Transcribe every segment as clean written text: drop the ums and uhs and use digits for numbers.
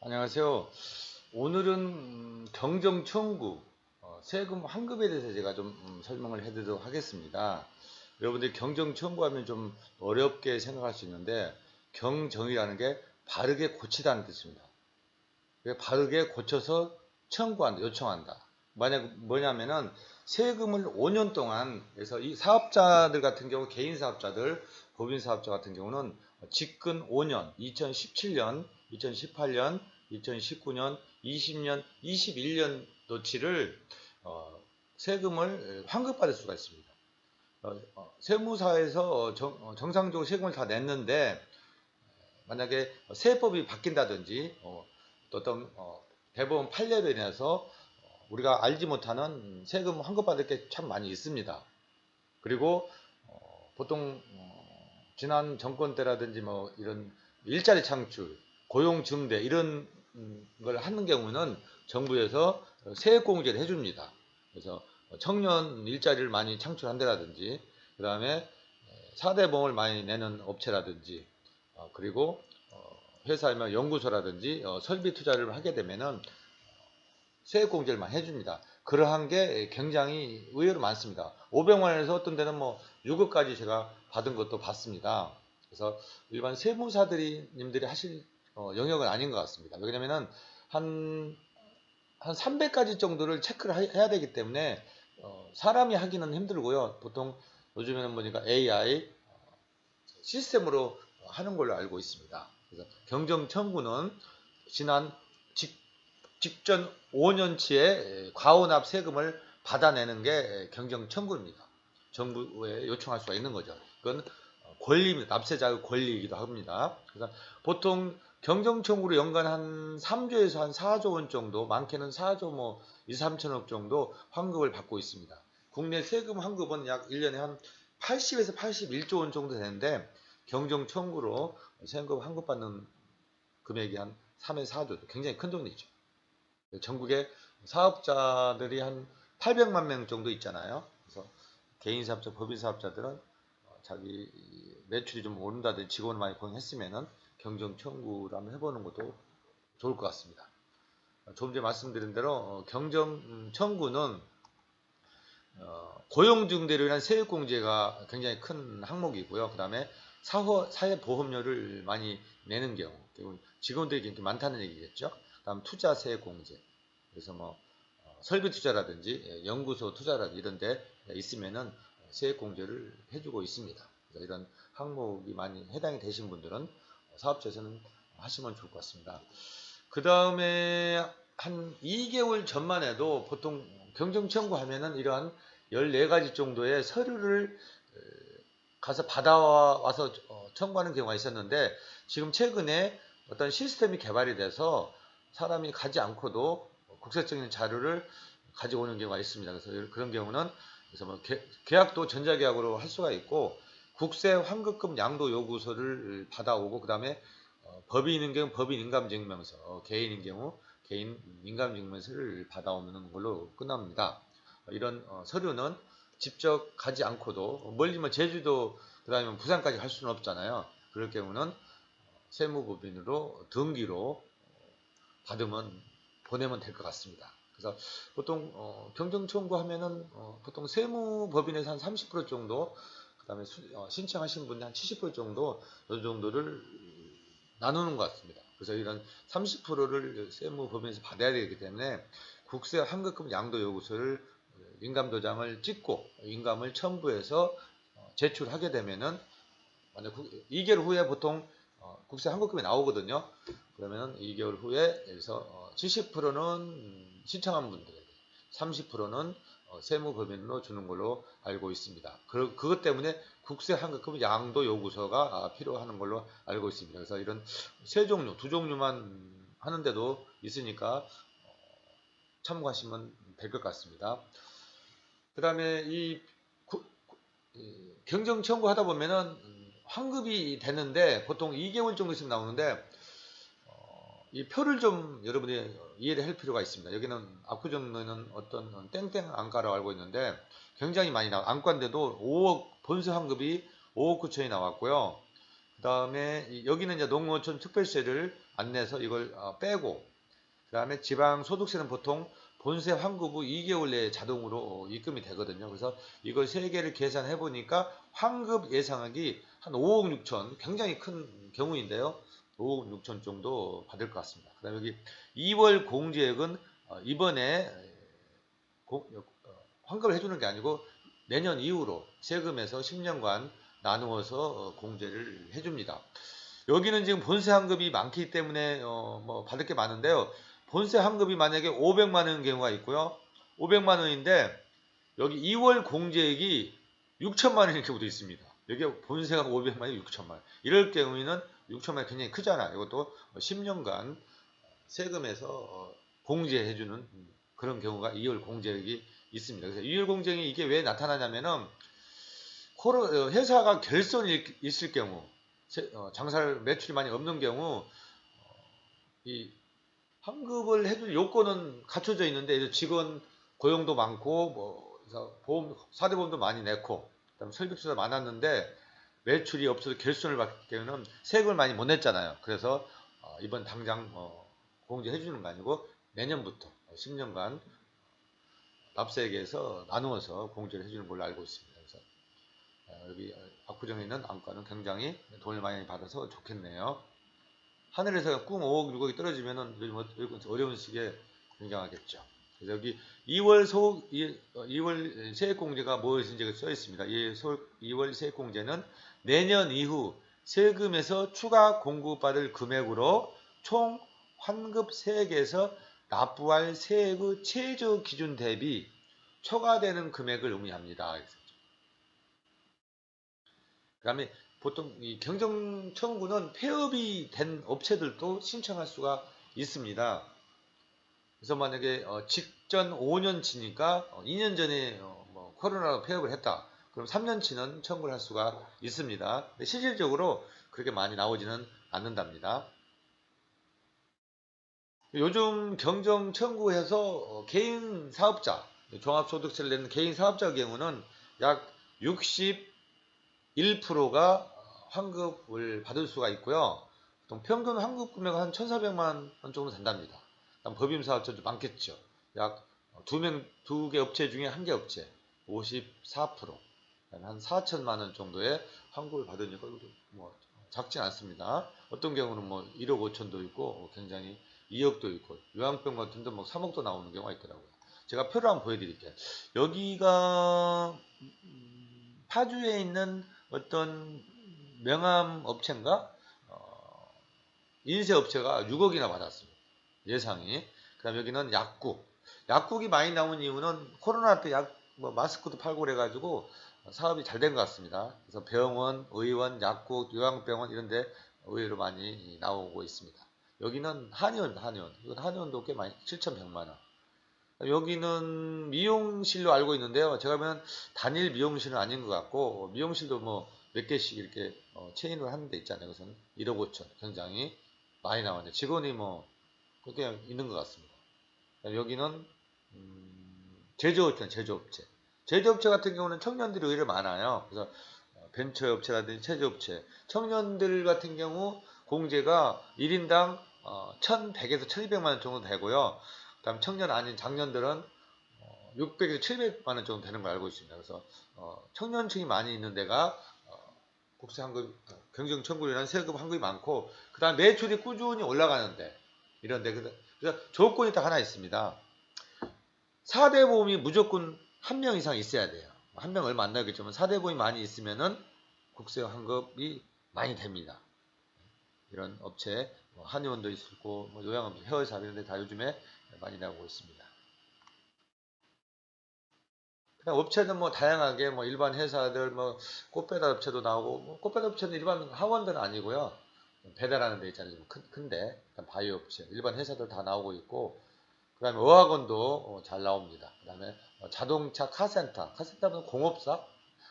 안녕하세요. 오늘은 경정 청구, 세금 환급에 대해서 제가 좀 설명을 해드리도록 하겠습니다. 여러분들이 경정 청구하면 좀 어렵게 생각할 수 있는데 경정이라는 게 바르게 고치다는 뜻입니다. 바르게 고쳐서 청구한다, 요청한다. 만약 뭐냐면은 세금을 5년 동안 그래서 이 사업자들 같은 경우 개인 사업자들, 법인 사업자 같은 경우는 집근 5년, 2017년, 2018년, 2019년, 20년, 21년도치를 세금을 환급받을 수가 있습니다. 세무사에서 정상적으로 세금을 다 냈는데 만약에 세법이 바뀐다든지 어떤 대법원 판례로 인해서 우리가 알지 못하는 세금 환급받을 게 참 많이 있습니다. 그리고 보통 지난 정권 때라든지 뭐 이런 일자리 창출, 고용 증대 이런 걸 하는 경우는 정부에서 세액 공제를 해줍니다. 그래서 청년 일자리를 많이 창출한다든지 그 다음에 4대 보험을 많이 내는 업체라든지 그리고 회사나 연구소라든지 설비 투자를 하게 되면은 세액 공제를 많이 해줍니다. 그러한 게 굉장히 의외로 많습니다. 500만 원에서 어떤 데는 뭐 6억까지 제가 받은 것도 봤습니다. 그래서 일반 세무사들이 하실 영역은 아닌 것 같습니다. 왜냐면은 한, 한 300가지 정도를 체크를 해야 되기 때문에 사람이 하기는 힘들고요. 보통 요즘에는 보니까 AI 시스템으로 하는 걸로 알고 있습니다. 그래서 경정 청구는 지난 직전 5년치의 과온합 세금을 받아내는 게 경정 청구입니다. 정부에 요청할 수가 있는 거죠. 그건 권리입니다. 납세자의 권리이기도 합니다. 그래서 보통 경정 청구로 연간 한 3조에서 한 4조 원 정도, 많게는 4조 뭐 2, 3천억 정도 환급을 받고 있습니다. 국내 세금 환급은 약 1년에 한 80에서 81조 원 정도 되는데 경정 청구로 세금 환급받는 금액이 한 3에서 4조, 굉장히 큰 돈이죠. 전국에 사업자들이 한 800만 명 정도 있잖아요. 그래서 개인 사업자, 법인 사업자들은 자기 매출이 좀 오른다든지 직원을 많이 고용했으면은 경정 청구를 한번 해보는 것도 좋을 것 같습니다. 조금 전에 말씀드린 대로 경정 청구는 고용중대로 인한 세액공제가 굉장히 큰 항목이고요. 그 다음에 사회보험료를 많이 내는 경우, 직원들이 굉장히 많다는 얘기겠죠. 그 다음 투자세액공제, 그래서 뭐 설비 투자라든지 연구소 투자라든지 이런 데 있으면은 세액공제를 해주고 있습니다. 그래서 이런 항목이 많이 해당이 되신 분들은 사업자에서는 하시면 좋을 것 같습니다. 그 다음에 한 2개월 전만 해도 보통 경정 청구하면은 이러한 14가지 정도의 서류를 가서 받아와서 청구하는 경우가 있었는데 지금 최근에 어떤 시스템이 개발이 돼서 사람이 가지 않고도 국세적인 자료를 가지고 오는 경우가 있습니다. 그래서 그런 경우는 그래서 뭐 계약도 전자계약으로 할 수가 있고 국세 환급금 양도 요구서를 받아오고 그 다음에 법인인 경우 법인 인감증명서, 개인인 경우 개인 인감증명서를 받아오는 걸로 끝납니다. 이런 서류는 직접 가지 않고도 멀리면 제주도 그다음에 부산까지 갈 수는 없잖아요. 그럴 경우는 세무법인으로 등기로 받으면 보내면 될 것 같습니다. 그래서 보통 경정 청구하면은 보통 세무법인에서 한 30% 정도 그다음에 신청하신 분이 한 70% 정도 이 정도를 나누는 것 같습니다. 그래서 이런 30%를 세무법인에서 받아야 되기 때문에 국세 환급금 양도 요구서를 인감도장을 찍고 인감을 첨부해서 제출하게 되면은 만약 2개월 후에 보통 국세 환급금이 나오거든요. 그러면 2개월 후에 여기서 70%는 신청한 분들에게 30%는 세무법인으로 주는 걸로 알고 있습니다. 그것 때문에 국세 환급금 양도 요구서가 필요한 걸로 알고 있습니다. 그래서 이런 세 종류, 두 종류만 하는데도 있으니까 참고하시면 될 것 같습니다. 그 다음에 이 경정 청구하다 보면은 환급이 되는데 보통 2개월 정도씩 나오는데 이 표를 좀 여러분이 이해를 할 필요가 있습니다. 여기는 압구정로는 어떤 땡땡 안가라고 알고 있는데 굉장히 많이 안가인데도 5억 본수 환급이 5억 9천이 나왔고요. 그 다음에 여기는 이제 농어촌 특별세를 안 내서 이걸 빼고, 그 다음에 지방소득세는 보통 본세 환급 후 2개월 내에 자동으로 입금이 되거든요. 그래서 이걸 3개를 계산해 보니까 환급 예상액이 한 5억 6천, 굉장히 큰 경우인데요. 5억 6천 정도 받을 것 같습니다. 그 다음에 여기 2월 공제액은 이번에 환급을 해주는 게 아니고 내년 이후로 세금에서 10년간 나누어서 공제를 해줍니다. 여기는 지금 본세 환급이 많기 때문에 뭐 받을 게 많은데요. 본세 환급이 만약에 500만 원인 경우가 있고요. 500만 원인데 여기 2월 공제액이 6천만 원인 경우도 있습니다. 여기 본세가 500만 원이 6천만 원. 이럴 경우에는 6천만 원이 굉장히 크잖아요. 이것도 10년간 세금에서 공제해주는 그런 경우가 2월 공제액이 있습니다. 그래서 2월 공제액이 이게 왜 나타나냐면은 회사가 결손이 있을 경우, 장사를 매출이 많이 없는 경우 이 환급을 해줄 요건은 갖춰져 있는데 직원 고용도 많고 보험 4대 보험도 많이 냈고 그다음 설비투자 많았는데 매출이 없어서 결손을 받기 때문에 세금을 많이 못 냈잖아요. 그래서 이번 당장 공제해 주는 거 아니고 내년부터 10년간 납세액에서 나누어서 공제를 해주는 걸로 알고 있습니다. 그래서 여기 압구정에 있는 안과는 굉장히 돈을 많이 받아서 좋겠네요. 하늘에서 꿍 5억 6억이 떨어지면은 어려운 시기에 굉장하겠죠. 그래서 여기 2월 세액공제가 무엇인지 써 있습니다. 2월 세액공제는 내년 이후 세금에서 추가 공급받을 금액으로 총 환급 세액에서 납부할 세액의 최저 기준 대비 초과되는 금액을 의미합니다. 그 다음에 보통 이 경정 청구는 폐업이 된 업체들도 신청할 수가 있습니다. 그래서 만약에 직전 5년치니까 2년 전에 뭐 코로나로 폐업을 했다. 그럼 3년치는 청구를 할 수가 있습니다. 근데 실질적으로 그렇게 많이 나오지는 않는답니다. 요즘 경정 청구해서 개인 사업자, 종합소득세를 내는 개인 사업자 경우는 약 61%가 환급을 받을 수가 있고요. 보통 평균 환급 금액은 한 1,400만 원 정도 된답니다. 법인 사업자도 많겠죠. 약 두 개 업체 중에 한 개 업체 54%, 한 4천만 원 정도의 환급을 받으니까 뭐 작진 않습니다. 어떤 경우는 뭐 1억 5천도 있고 굉장히 2억도 있고 요양병 같은 데 뭐 3억도 나오는 경우가 있더라고요. 제가 표를 한번 보여드릴게요. 여기가 파주에 있는 어떤 명함 업체인가 인쇄 업체가 6억이나 받았습니다. 예상이. 그다음 여기는 약국. 약국이 많이 나온 이유는 코로나 때 뭐 마스크도 팔고 그래가지고 사업이 잘 된 것 같습니다. 그래서 병원, 의원, 약국, 요양병원 이런데 의외로 많이 나오고 있습니다. 여기는 한의원. 이건 한의원도 꽤 많이 7,100만 원. 여기는 미용실로 알고 있는데요. 제가 보면 단일 미용실은 아닌 것 같고 미용실도 뭐 몇 개씩 이렇게 체인으로 하는 데 있잖아요. 그것은 1억 5천 굉장히 많이 나왔는데 직원이 뭐 그냥 있는 것 같습니다. 여기는 제조업체. 제조업체 같은 경우는 청년들이 의외로 많아요. 그래서 벤처업체라든지 제조업체. 청년들 같은 경우 공제가 1인당 1,100에서 1,200만 원 정도 되고요. 그다음 청년 아닌 장년들은 600에서 700만 원 정도 되는 걸 알고 있습니다. 그래서 청년층이 많이 있는 데가 국세 환급, 경정 청구율이나 세금 환급이 많고, 그다음 매출이 꾸준히 올라가는데 이런데 그래서 조건이 딱 하나 있습니다. 4대 보험이 무조건 한 명 이상 있어야 돼요. 한 명 얼마 안 나겠지만 4대 보험이 많이 있으면은 국세 환급이 많이 됩니다. 이런 업체, 한의원도 있고, 뭐 요양업체, 헤어샵 이런 데 다 요즘에 많이 나오고 있습니다. 그냥 업체는 뭐 다양하게 뭐 일반 회사들 뭐 꽃배달 업체도 나오고 뭐 꽃배달 업체는 일반 하원들은 아니고요. 배달하는 데 있잖아요. 좀 큰데 바이오 업체 일반 회사들 다 나오고 있고 그다음에 어학원도 잘 나옵니다. 그다음에 자동차 카센터는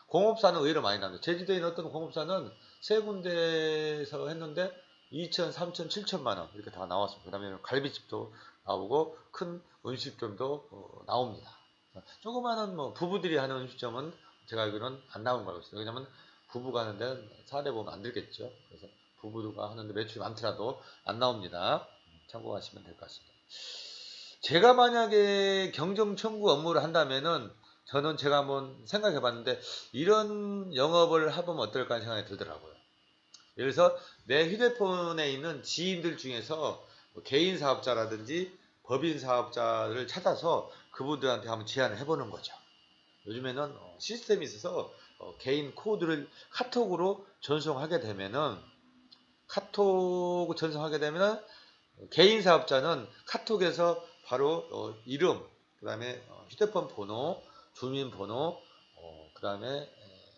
공업사는 의외로 많이 나옵니다. 제주도에 있는 어떤 공업사는 세 군데에서 했는데 2천, 3천, 7천만 원 이렇게 다 나왔습니다. 그다음에 갈비집도 나오고 큰 음식점도 나옵니다. 조그마한 뭐 부부들이 하는 음식점은 제가 알기로는 안 나온 걸로 알고 있어요. 왜냐면 부부가 하는데 사례 보면 안 들겠죠. 그래서 부부가 하는데 매출이 많더라도 안 나옵니다. 참고하시면 될 것 같습니다. 제가 만약에 경정 청구 업무를 한다면은 저는 제가 한번 생각해 봤는데 이런 영업을 해보면 어떨까 하는 생각이 들더라고요. 그래서 내 휴대폰에 있는 지인들 중에서 뭐 개인 사업자라든지 법인 사업자를 찾아서 그분들한테 한번 제안을 해보는 거죠. 요즘에는 시스템이 있어서 개인 코드를 카톡으로 전송하게 되면은 카톡 전송하게 되면은 개인 사업자는 카톡에서 바로 이름, 그다음에 휴대폰 번호, 주민번호, 그다음에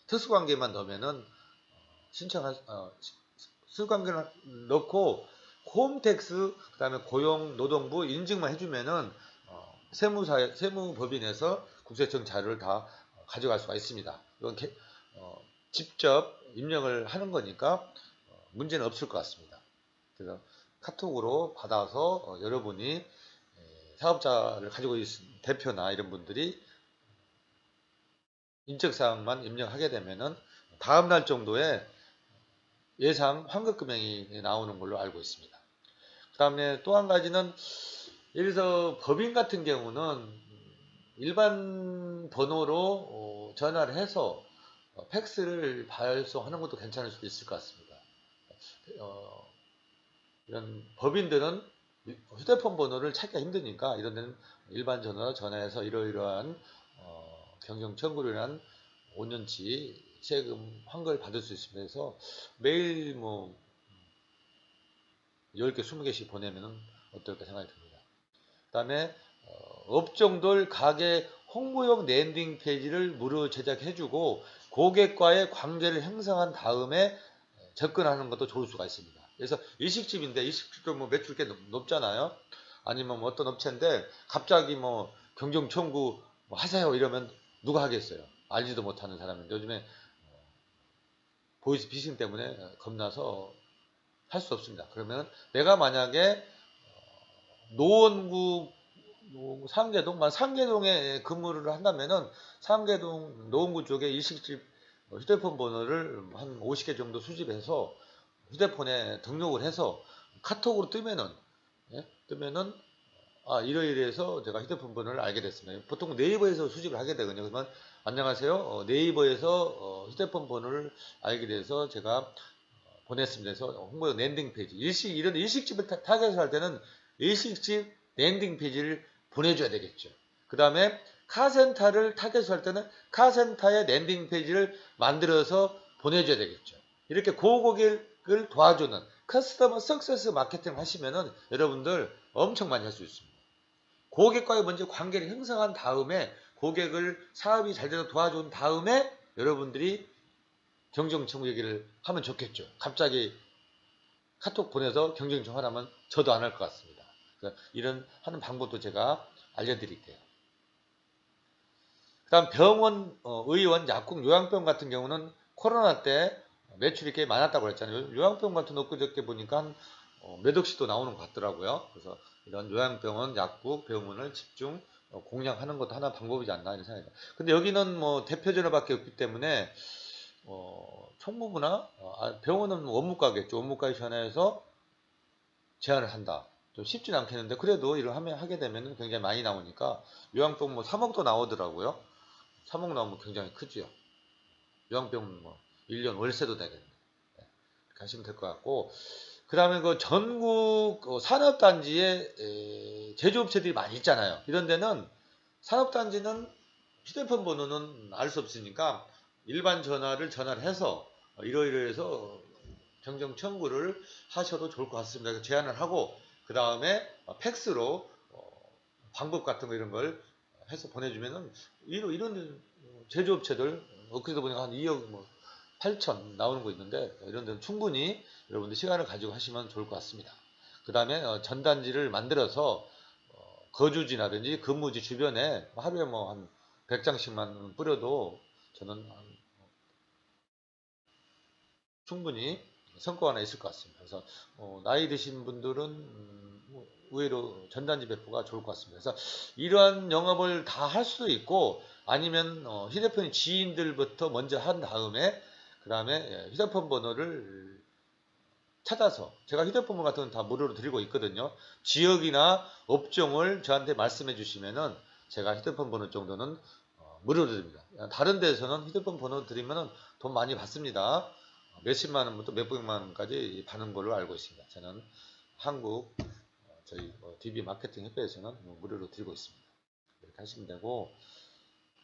특수관계만 넣으면은 신청할 특수관계를 넣고 홈택스, 그다음에 고용 노동부 인증만 해주면은 세무법인에서 국세청 자료를 다 가져갈 수가 있습니다. 이건 직접 입력을 하는 거니까 문제는 없을 것 같습니다. 그래서 카톡으로 받아서 여러분이 사업자를 가지고 있는 대표나 이런 분들이 인적사항만 입력하게 되면은 다음 날 정도에 예상 환급 금액이 나오는 걸로 알고 있습니다. 그 다음에 또 한 가지는 예를 들어서 법인 같은 경우는 일반 번호로 전화를 해서 팩스를 발송하는 것도 괜찮을 수도 있을 것 같습니다. 이런 법인들은 휴대폰 번호를 찾기가 힘드니까 이런 데는 일반 전화로 전화해서 이러이러한 경정 청구를 한 5년치 세금 환급을 받을 수 있습니다. 그래서 매일 뭐 10개, 20개씩 보내면 어떨까 생각이 듭니다. 그 다음에 업종들 가게 홍보용 랜딩 페이지를 무료 제작해주고 고객과의 관계를 형성한 다음에 접근하는 것도 좋을 수가 있습니다. 그래서 일식집인데 일식집도 뭐 매출 꽤 높잖아요. 아니면 뭐 어떤 업체인데 갑자기 뭐 경정 청구 뭐 하세요 이러면 누가 하겠어요. 알지도 못하는 사람인데 요즘에 보이스 피싱 때문에 겁나서 할 수 없습니다. 그러면 내가 만약에 노원구 상계동에 근무를 한다면은 상계동 노원구 쪽에 일식집 휴대폰 번호를 한 50개 정도 수집해서 휴대폰에 등록을 해서 카톡으로 뜨면은 뜨면은 이러이러해서 제가 휴대폰 번호를 알게 됐습니다. 보통 네이버에서 수집을 하게 되거든요. 그러면 안녕하세요. 네이버에서 휴대폰 번호를 알게 돼서 제가 보냈습니다. 그래서 홍보 랜딩 페이지 이런 일식집을 타겟을 할 때는 일식집 랜딩 페이지를 보내줘야 되겠죠. 그 다음에 카센터를 타겟을 할 때는 카센터의 랜딩 페이지를 만들어서 보내줘야 되겠죠. 이렇게 고고객을 도와주는 커스터머 석세스 마케팅 하시면은 여러분들 엄청 많이 할 수 있습니다. 고객과의 먼저 관계를 형성한 다음에 고객을 사업이 잘 되도록 도와준 다음에 여러분들이 경정청구 얘기를 하면 좋겠죠. 갑자기 카톡 보내서 경정청구 하라면 저도 안 할 것 같습니다. 이런 하는 방법도 제가 알려드릴게요. 그 다음 병원, 의원, 약국, 요양병 같은 경우는 코로나 때 매출이 꽤 많았다고 했잖아요. 요양병 같은 엊그저께 보니까 한 몇 억씩도 나오는 것 같더라고요. 그래서 이런 요양병원, 약국, 병원을 집중 공략하는 것도 하나 방법이지 않나 이런 생각이 듭니다. 근데 여기는 뭐 대표전화밖에 없기 때문에 총무부나 병원은 원무과겠죠. 원무과에 전화해서 제안을 한다. 좀 쉽진 않겠는데 그래도 이걸 하게 되면 굉장히 많이 나오니까 요양병 뭐 3억도 나오더라고요. 3억 나오면 굉장히 크지요. 요양병 뭐 1년 월세도 되겠네. 가시면 될 것 같고 그 다음에 그 전국 산업단지에 제조업체들이 많이 있잖아요. 이런 데는 산업단지는 휴대폰 번호는 알 수 없으니까 일반 전화를 해서 이러이러해서 경정 청구를 하셔도 좋을 것 같습니다. 제안을 하고 그 다음에 팩스로 방법 같은 거 이런 걸 해서 보내주면은 이런 제조업체들 엊그제도 보니까 한 2억 뭐 8천 나오는 거 있는데 이런 데는 충분히 여러분들 시간을 가지고 하시면 좋을 것 같습니다. 그 다음에 전단지를 만들어서 거주지라든지 근무지 주변에 하루에 뭐 한 100장씩만 뿌려도 저는 충분히 성과가 있을 것 같습니다. 그래서 나이 드신 분들은 의외로 전단지 배포가 좋을 것 같습니다. 그래서 이러한 영업을 다 할 수도 있고 아니면 휴대폰 지인들부터 먼저 한 다음에 그 다음에 휴대폰 번호를 찾아서, 제가 휴대폰 번호 같은 건 다 무료로 드리고 있거든요. 지역이나 업종을 저한테 말씀해 주시면은 제가 휴대폰 번호 정도는 무료로 드립니다. 다른 데서는 휴대폰 번호 드리면은 돈 많이 받습니다. 몇십만 원부터 몇백만 원까지 받는 걸로 알고 있습니다. 저는 한국 저희 DB 마케팅 협회에서는 무료로 드리고 있습니다. 이렇게 하시면 되고,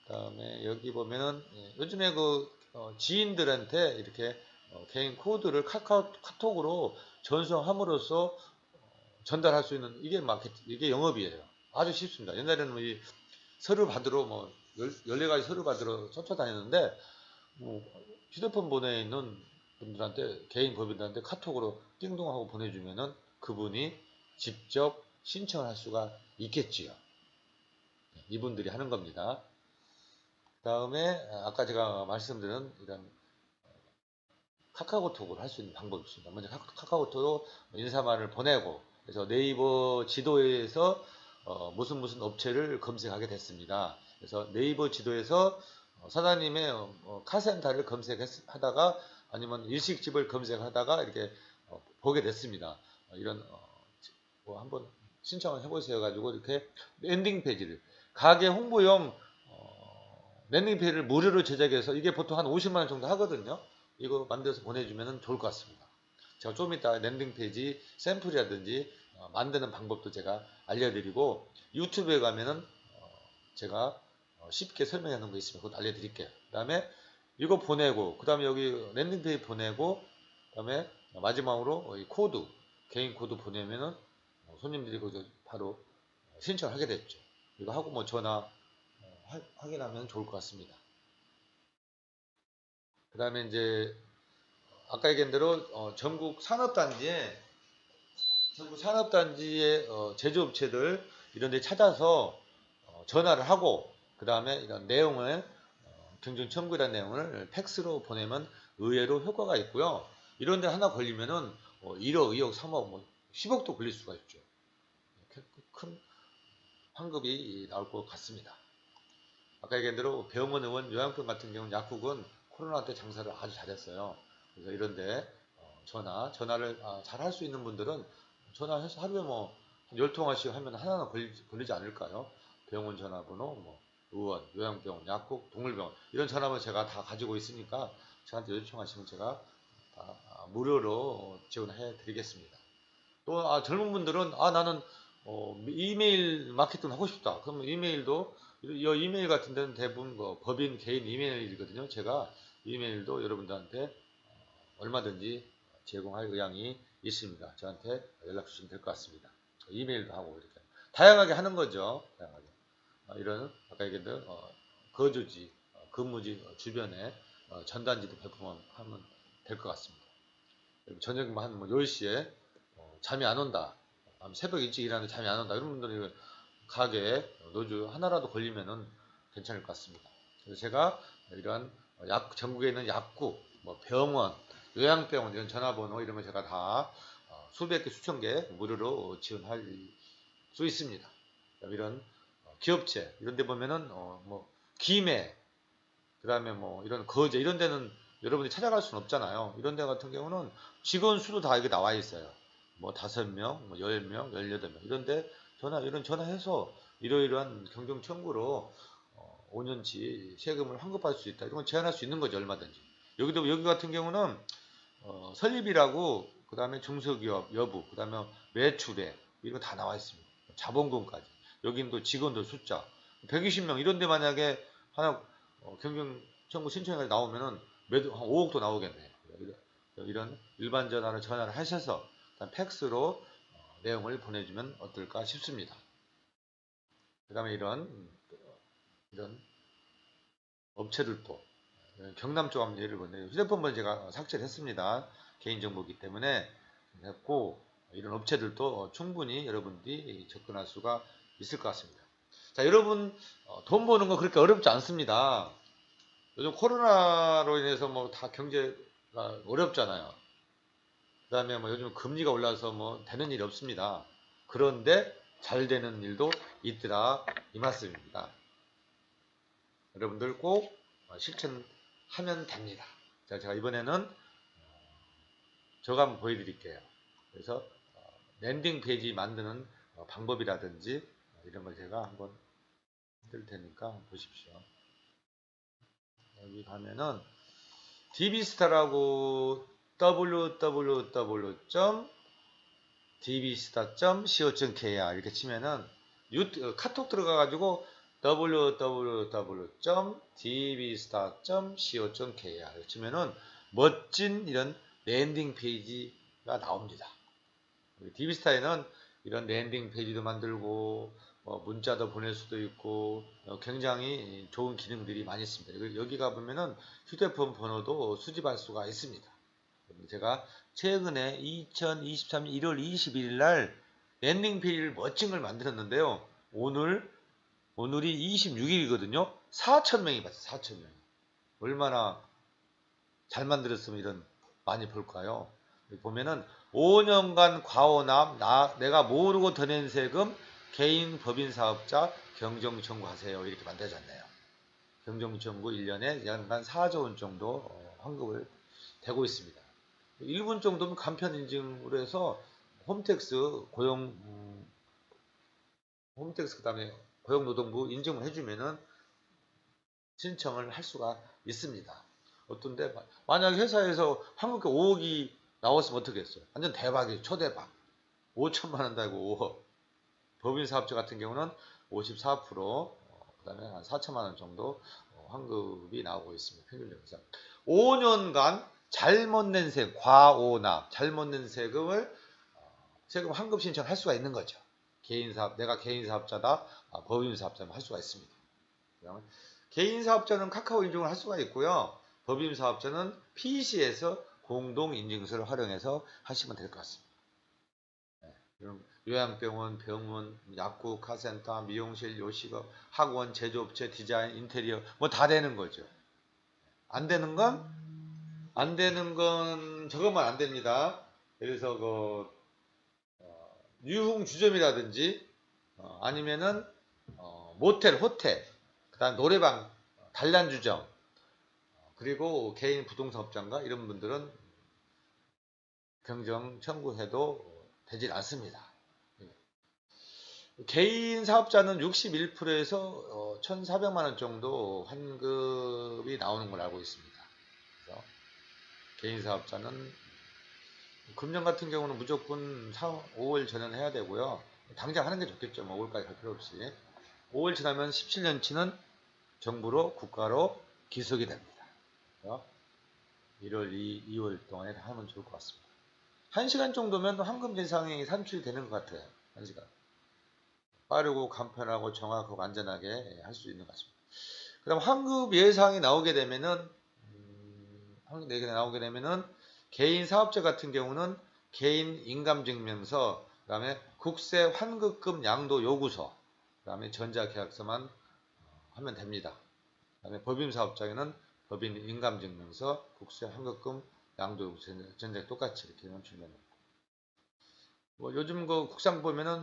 그다음에 여기 보면은 요즘에 그 지인들한테 이렇게 개인 코드를 카톡으로 전송함으로써 전달할 수 있는 이게 이게 영업이에요. 아주 쉽습니다. 옛날에는 이 서류 받으러 14가지 서류 받으러 쫓아다녔는데, 뭐 휴대폰 번호에 있는 분들한테, 개인 법인들한테 카톡으로 띵동하고 보내주면은 그분이 직접 신청을 할 수가 있겠지요. 이분들이 하는 겁니다. 그 다음에 아까 제가 말씀드린 이런 카카오톡으로 할 수 있는 방법이 있습니다. 먼저 카카오톡으로 인사말을 보내고, 그래서 네이버 지도에서 무슨 업체를 검색하게 됐습니다. 그래서 네이버 지도에서 사장님의 카센터를 검색하다가, 아니면 일식집을 검색하다가 이렇게 보게 됐습니다. 이런 뭐 한번 신청을 해보세요 가지고 이렇게 랜딩 페이지를, 가게 홍보용 랜딩 페이지를 무료로 제작해서, 이게 보통 한 50만 원 정도 하거든요. 이거 만들어서 보내주면 좋을 것 같습니다. 제가 좀 이따 랜딩 페이지 샘플이라든지 만드는 방법도 제가 알려드리고, 유튜브에 가면은 제가 쉽게 설명해 놓은 거 있으면 그것도 알려드릴게요. 그 다음에 이거 보내고, 그 다음에 여기 랜딩 페이지 보내고, 그 다음에 마지막으로 이 코드, 개인 코드 보내면은 손님들이 거기서 바로 신청을 하게 됐죠. 이거 하고 뭐 전화 확인하면 좋을 것 같습니다. 그 다음에 이제 아까 얘기한 대로 전국 산업단지의 제조업체들 이런 데 찾아서 전화를 하고, 그 다음에 이런 내용을 경쟁 청구이라는 내용을 팩스로 보내면 의외로 효과가 있고요. 이런 데 하나 걸리면은 1억, 2억, 3억, 뭐 10억도 걸릴 수가 있죠. 큰 환급이 나올 것 같습니다. 아까 얘기한 대로 병원, 의원, 요양병 같은 경우는 약국은 코로나 때 장사를 아주 잘했어요. 그래서 이런데 전화를 잘 할 수 있는 분들은 전화해서 하루에 뭐 10통화씩 하면 하나는 걸리지 않을까요? 병원 전화번호, 뭐 의원, 요양병원, 약국, 동물병원 이런 전화번호 제가 다 가지고 있으니까 저한테 요청하시면 제가 다 무료로 지원해 드리겠습니다. 또 젊은 분들은 나는 이메일 마케팅 하고 싶다. 그러면 이메일도, 이 이메일 같은 데는 대부분 법인 개인 이메일이거든요. 제가 이메일도 여러분들한테 얼마든지 제공할 의향이 있습니다. 저한테 연락 주시면 될 것 같습니다. 이메일도 하고 이렇게 다양하게 하는 거죠. 다양하게. 이런 아까 얘기했던 거주지, 근무지 주변에 전단지도 배포하면 될 것 같습니다. 저녁 한 10시에 잠이 안 온다. 새벽 일찍 일하는데 잠이 안 온다. 이런 분들은 가게 노조 하나라도 걸리면은 괜찮을 것 같습니다. 그래서 제가 이런 전국에 있는 약국, 뭐 병원, 요양병원 이런 전화번호 이런 거 제가 다 수백 개, 수천 개 무료로 지원할 수 있습니다. 이런 기업체 이런 데 보면은 뭐 김해, 그다음에 뭐 이런 거제 이런 데는 여러분이 찾아갈 수는 없잖아요. 이런 데 같은 경우는 직원 수도 다 여기 나와 있어요. 뭐 5명, 뭐 10명, 18명 이런데 이런 전화해서 이러이러한 경영 청구로 5년치 세금을 환급받을 수 있다. 이런 건 제한할 수 있는 거죠. 얼마든지. 여기 같은 경우는 설립이라고, 그다음에 중소기업 여부, 그다음에 매출액 이런 거 다 나와 있습니다. 자본금까지. 여기는 또 직원들 숫자 120명 이런 데 만약에 하나 경영 청구 신청이 나오면은 매도 한 5억도 나오겠네요. 이런 일반 전화를 하셔서 팩스로 내용을 보내주면 어떨까 싶습니다. 그 다음에 이런 업체들도 경남 쪽 한번 예를 보면 휴대폰 번호 제가 삭제를 했습니다. 개인정보이기 때문에 했고, 이런 업체들도 충분히 여러분들이 접근할 수가 있을 것 같습니다. 자, 여러분 돈 버는 거 그렇게 어렵지 않습니다. 요즘 코로나로 인해서 뭐 다 경제가 어렵잖아요. 그 다음에 뭐 요즘 금리가 올라서 뭐 되는 일이 없습니다. 그런데 잘 되는 일도 있더라, 이 말씀입니다. 여러분들 꼭 실천하면 됩니다. 자, 제가 이번에는 저거 한번 보여드릴게요. 그래서 랜딩 페이지 만드는 방법이라든지 이런 걸 제가 한번 해드릴 테니까 한번 보십시오. 여기 가면은 dbstar라고 www.dbstar.co.kr 이렇게 치면은 카톡 들어가가지고 www.dbstar.co.kr 치면은 멋진 이런 랜딩 페이지가 나옵니다. dbstar에는 이런 랜딩 페이지도 만들고 문자도 보낼 수도 있고 굉장히 좋은 기능들이 많이 있습니다. 여기 가보면은 휴대폰 번호도 수집할 수가 있습니다. 제가 최근에 2023년 1월 21일 날 랜딩 페이지를 멋진 걸 만들었는데요. 오늘이 26일이거든요. 4,000명이 봤어요. 4,000명. 얼마나 잘 만들었으면 이런 많이 볼까요? 보면은 5년간 과오남, 내가 모르고 더 낸 세금, 개인 법인 사업자 경정 청구하세요. 이렇게 만들어졌네요. 경정 청구 1년에 연간 4조 원 정도 환급을 대고 있습니다. 1분 정도면 간편 인증으로 해서 홈택스 홈택스 그다음에 고용노동부 인증을 해주면은 신청을 할 수가 있습니다. 어떤데 만약 회사에서 환급금 5억이 나왔으면 어떻게 했어요? 완전 대박이에요. 초대박. 5천만 원 달고 5억. 법인 사업자 같은 경우는 54%, 그다음에 한 4천만 원 정도 환급이 나오고 있습니다. 평균적으로. 5년간 잘못 낸 세금, 과오납, 잘못 낸 세금을 세금 환급 신청할 수가 있는 거죠. 개인 사업, 내가 개인 사업자다, 법인 사업자면 할 수가 있습니다. 개인 사업자는 카카오 인증을 할 수가 있고요. 법인 사업자는 PC에서 공동 인증서를 활용해서 하시면 될 것 같습니다. 요양병원, 병원, 약국, 카센터, 미용실, 요식업, 학원, 제조업체, 디자인, 인테리어 뭐 다 되는 거죠. 안 되는 건 저것만 안 됩니다. 그래서 유흥 주점이라든지 아니면은 모텔, 호텔, 그다음 노래방, 단란주점 그리고 개인 부동산 업장가 이런 분들은 경정 청구해도 되질 않습니다. 개인 사업자는 61%에서 1,400만 원 정도 환급이 나오는 걸 알고 있습니다. 그래서 개인 사업자는 금년 같은 경우는 무조건 5월 전에는 해야 되고요. 당장 하는 게 좋겠죠. 뭐 5월까지 갈 필요 없이. 5월 지나면 17년치는 정부로 국가로 기속이 됩니다. 1월, 2월 동안에 하면 좋을 것 같습니다. 1시간 정도면 환급 대상이 산출이 되는 것 같아요. 1시간. 빠르고 간편하고 정확하고 안전하게 할 수 있는 것 같습니다. 그 다음 환급 예상이 나오게 되면은 환급 예상이 나오게 되면은 개인 사업자 같은 경우는 개인 인감증명서, 그 다음에 국세 환급금 양도 요구서, 그 다음에 전자계약서만 하면 됩니다. 그 다음에 법인 사업자에는 법인 인감증명서, 국세 환급금 양도 요구서, 전자 똑같이 이렇게 주면 됩니다. 뭐 요즘 국상 보면은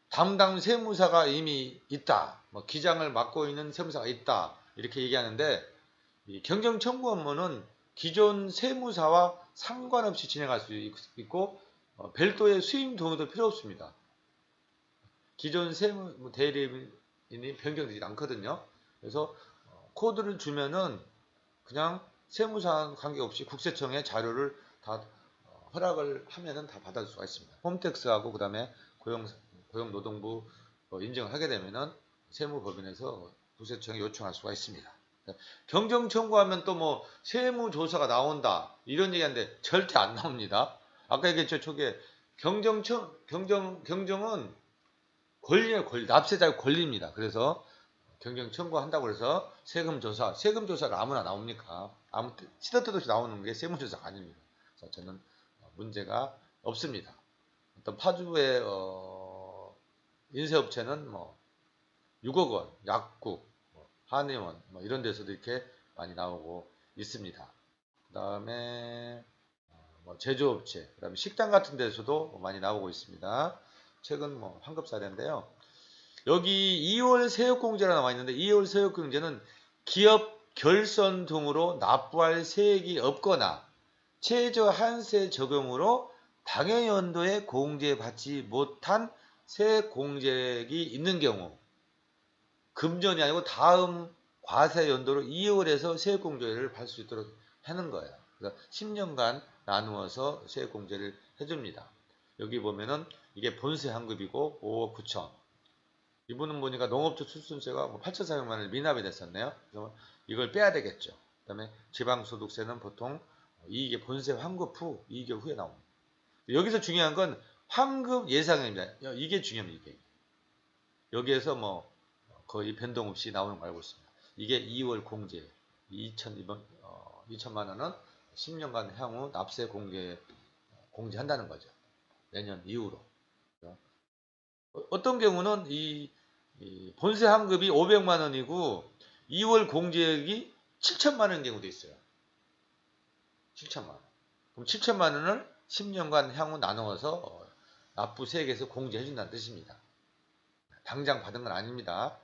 담당 세무사가 이미 있다, 기장을 맡고 있는 세무사가 있다 이렇게 얘기하는데 이 경정 청구 업무는 기존 세무사와 상관없이 진행할 수 있고 별도의 수임 동의도 필요 없습니다. 기존 세무 대리인이 변경되지 않거든요. 그래서 코드를 주면은 그냥 세무사 관계없이 국세청에 자료를 다 허락을 하면은 다 받을 수가 있습니다. 홈택스하고 그 다음에 고용노동부 인정을 하게 되면은 세무법인에서 국세청에 요청할 수가 있습니다. 경정 청구하면 또 세무조사가 나온다 이런 얘기하는데 절대 안 나옵니다. 아까 얘기했죠. 초기에 경정은 권리예요. 납세자의 권리입니다. 그래서 경정 청구한다고 해서 세금조사를 아무나 나옵니까? 아무 시도 때도 없이 나오는 게 세무조사가 아닙니다. 그래서 저는 문제가 없습니다. 어떤 파주의 인쇄업체는 6억 원, 약국, 한의원 이런 데서도 이렇게 많이 나오고 있습니다. 그 다음에 제조업체, 그 다음에 식당 같은 데서도 많이 나오고 있습니다. 최근 환급 사례인데요. 여기 2월 세액공제가 나와 있는데 2월 세액공제는 기업 결선 등으로 납부할 세액이 없거나 최저한세 적용으로 당해연도에 공제받지 못한 세액공제액이 있는 경우 금전이 아니고 다음 과세연도로 2월에서 세액공제를 받을 수 있도록 하는 거예요. 그래서 10년간 나누어서 세액공제를 해줍니다. 여기 보면은 이게 본세 환급이고 5억 9천. 이분은 보니까 농업주 출손세가 뭐 8,400만 원을 미납이 됐었네요. 그래서 이걸 빼야 되겠죠. 그 다음에 지방소득세는 보통 이익의 본세 환급 후 2개월 후에 나옵니다. 여기서 중요한 건 환급 예상입니다. 이게 중요합니다. 이게. 여기에서 뭐 거의 변동 없이 나오는 거 알고 있습니다. 이게 2월 공제 2천만 원은 10년간 향후 납세 공제한다는 거죠. 내년 이후로. 어떤 경우는 이 본세 환급이 500만 원이고 2월 공제액이 7천만 원인 경우도 있어요. 7천만 원. 그럼 7천만 원을 10년간 향후 나누어서 납부 세액에서 공제해 준다는 뜻입니다. 당장 받은 건 아닙니다.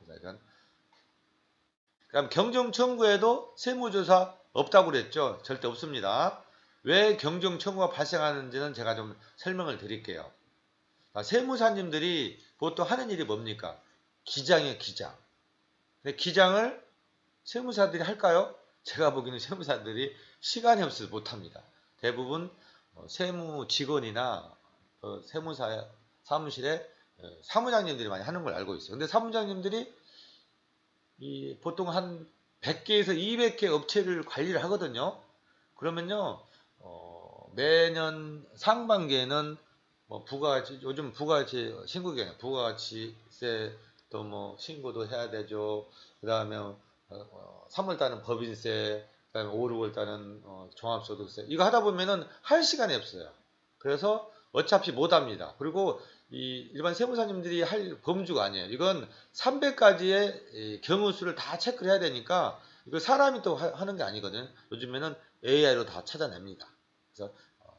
그다음 경정 청구에도 세무조사 없다고 그랬죠. 절대 없습니다. 왜 경정 청구가 발생하는지는 제가 좀 설명을 드릴게요. 세무사님들이 보통 하는 일이 뭡니까? 기장이에요, 기장. 근데 기장을 세무사들이 할까요? 제가 보기에는 세무사들이 시간이 없어서 못합니다. 대부분 세무 직원이나 세무사 사무실에 사무장님들이 많이 하는 걸 알고 있어요. 근데 사무장님들이 보통 한 100개에서 200개 업체를 관리를 하거든요. 그러면요, 매년 상반기에는 뭐 부가가치, 요즘 부가가치 신고기간이에요. 부가가치세 또 뭐 신고도 해야 되죠. 그 다음에 3월달은 법인세, 그 다음에 5, 6월달은 종합소득세. 이거 하다 보면은 할 시간이 없어요. 그래서 어차피 못 합니다. 그리고 이 일반 세무사님들이 할 범주가 아니에요. 이건 300가지의 경우 수를 다 체크를 해야 되니까 이거 사람이 또 하는 게 아니거든요. 요즘에는 AI로 다 찾아냅니다. 그래서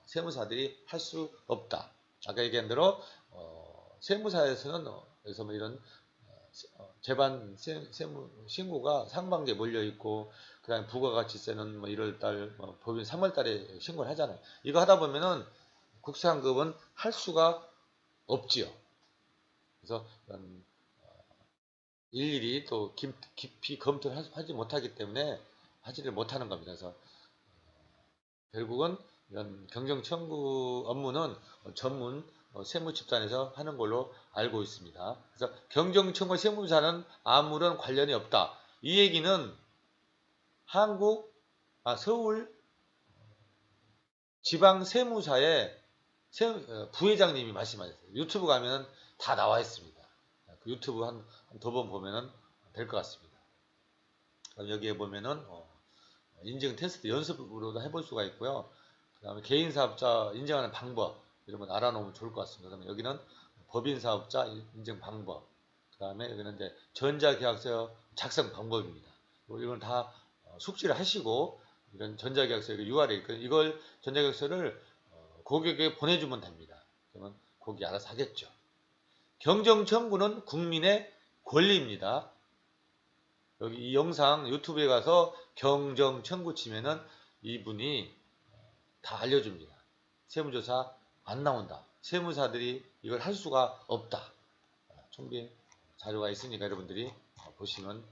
세무사들이 할 수 없다. 아까 얘기한 대로 세무사에서는 그래서 뭐 이런 재반 세무 신고가 상반기에 몰려 있고 그다음에 부가가치세는 뭐 1월달 법인 3월달에 신고를 하잖아요. 이거 하다 보면은 국세환급은 할 수가 없지요. 그래서 일일이 또 깊이 검토를 하지 못하기 때문에 하지를 못하는 겁니다. 그래서 결국은 이런 경정청구 업무는 전문 세무집단에서 하는 걸로 알고 있습니다. 그래서 경정청구 세무사는 아무런 관련이 없다. 이 얘기는 서울 지방세무사의 부회장님이 말씀하셨어요. 유튜브 가면 다 나와 있습니다. 그 유튜브 한 두 번 보면 될 것 같습니다. 여기에 보면은 인증 테스트 연습으로도 해볼 수가 있고요. 그 다음에 개인 사업자 인증하는 방법 이런 건 알아놓으면 좋을 것 같습니다. 그다음에 여기는 법인 사업자 인증 방법, 그 다음에 여기는 이제 전자계약서 작성 방법입니다. 이건 다 숙지를 하시고 이런 전자계약서 URL 이걸 전자계약서를 고객에게 보내주면 됩니다. 그러면 고객이 알아서 하겠죠. 경정청구는 국민의 권리입니다. 여기 이 영상 유튜브에 가서 경정청구 치면은 이분이 다 알려줍니다. 세무조사 안 나온다. 세무사들이 이걸 할 수가 없다. 충분히 자료가 있으니까 여러분들이 보시면